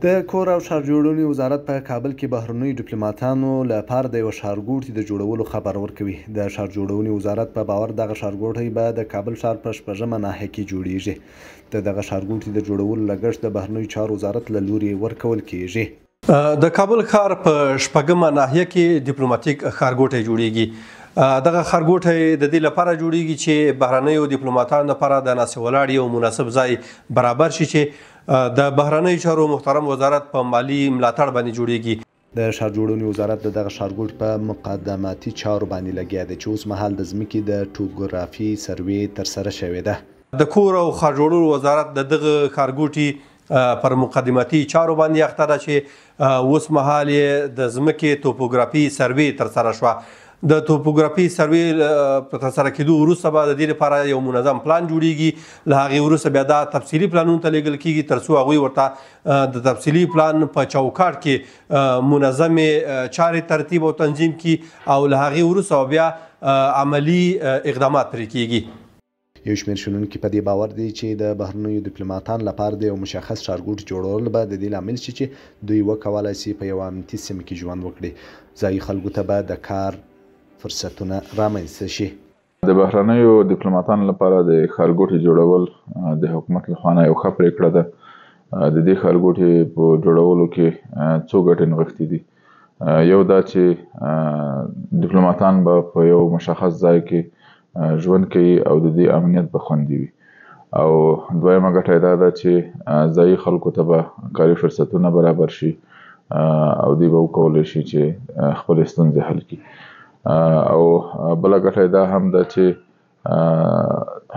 د کور او ښار جوړونې وزارت په کابل کې بهرنیو ډیپلوماتانو لپاره د یوه ښارګوټي د جوړولو خبر ورکوي. د ښار جوړونې وزارت په باور دغه ښارګوټی به د کابل ښار په 6مه ناحیه کې جوړیږي. د دغه ښارګوټي د جوړولو لګښت د بهرنیو چارو وزارت له لوري ورکول کیږي. د کابل ښار په 6مه ناحیه کې ډیپلوماټیک ښارګوټی جوړیږي. دغه ښارګوټی د دې لپاره جوړیږي چې بهرنیو ډیپلوماتانو لپاره د ناسې ولاړ یو مناسب ځای برابر شي چې د بهرنیو چارو محترم وزارت په مالی ملاتړ باندې جوړیږي. د ښار جوړونې وزارت د دغه ښارګوټي په مقدماتي چارو باندې لګیا دی چې اوس مهال د ځمکې د ټوګرافي سروې ترسره شوې ده. د کور او ښار جوړولو وزارت د دغه ښارګوټي پر مقدماتي چارو باندې اخته ده چې اوس مهال یې د ځمکې توپوګرافي سروې ترسره شوه. د توپوګرافي سروې په ترسره کېدو وروسته به د دې لپاره یو منظم پلان جوړیږي. له هغې وروسته بیا دا تفصیلي پلانونو ته لیږل کېږي تر څو هغوی ورته د تفصیلي پلان په چوکاټ کې منظمې چارې ترتیب او تنظیم کړي او له هغې وروسته بیا عملي اقدامات پرې کېږي. یو شمېر شنونکي په دې باور دي چې د بهرنیو ډیپلوماتانو لپاره د یو مشخص ښارګوټي جوړول به د دې لامل شي چې دوی وکولای شي په یوه امنیتي سیمه کې ژوند وکړي. ځایي خلکو ته به د کار فرصتونه رامنځته شي. د بهرنیو ډیپلوماتانو لپاره د ښارګوټي جوړول د حکومت له خوا نه یو ښه پرېکړه ده. د دې ښارګوټي په جوړولو کې څو ګټې نغښتې دي. یو دا چې ډیپلوماتان به په یو مشخص ځای کې ژوند کوي او د دې امنیت به خوندي وي. او دویمه ګټه دا ده چې ځایي خلکو ته به کاري فرصتونه برابر شي او دوی به وکولی شي چې خپلې ستونزې حل کړي. او بله ګټه دا هم ده چې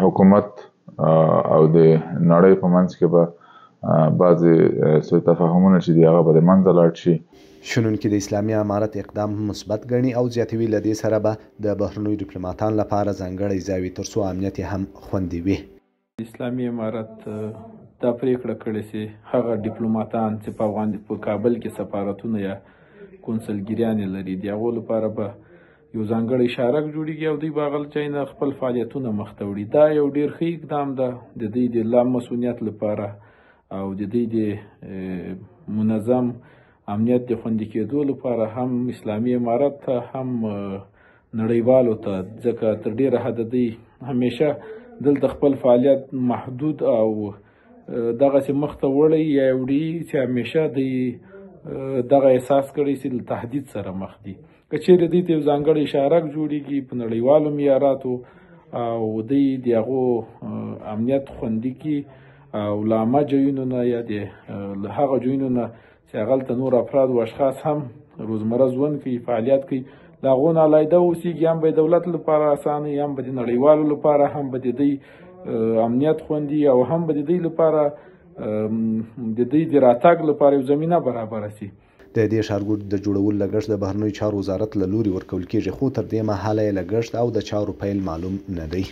حکومت او د نړۍ په منځ کې به بعضې سوء تفاهمونه چې دي هغه به د منځه لاړ شي. شنونکي د اسلامي امارت اقدام مثبت ګڼي او زیاتوي له دې سره به د بهرنیو ډیپلوماتانو لپاره ځانګړی ځای وي تر څو امنیت یې هم خوندي وي. اسلامي امارت دا پرېکړه کړې چې هغه ډیپلوماتان چې په کابل کې سفارتونه یا کونسلګریانې لري د هغو لپاره به یو ځانګړی شارک جوړیږي او دوی به هغه ځای نه خپل فعالیتونه مخته وړي. دا یو ډېر ښه اقدام ده د دوی د لا مسؤلیت لپاره او د دوی د منظم امنیت د خوندي کېدو لپاره هم اسلامي امارت ته هم نړیوالو ته، ځکه تر ډېره حده دوی همیشه دلته خپل فعالیت محدود او دغسې مخته وړی یا وړي چې همیشه دوی دغه احساس کړی چې له تهدید سره مخ دي. که چیرې دوی ته یو ځانګړی شارک جوړیږي په نړیوالو معیاراتو او دوی د هغو امنیت خوندي کړي او له عامه ځایونو نه یا له هغه ځایونو نه چې هغلته نور افراد و اشخاص هم روزمره ژوند کوي، فعالیت کوي، له هغو نه علیحده اوسېږي، هم به د دولت لپاره اسانه وي، هم به د نړیوالو لپاره، هم به د دوی امنیت خوندي او هم به د دوی لپاره د دوی د راتګ لپاره یو زمینه برابره شي. د دې ښارګوټي د جوړولو لګښت د بهرنیو چارو وزارت له لوري ورکول کیږي، خو تر دې مهاله یې لګښت او د چارو پیل معلوم نه دی.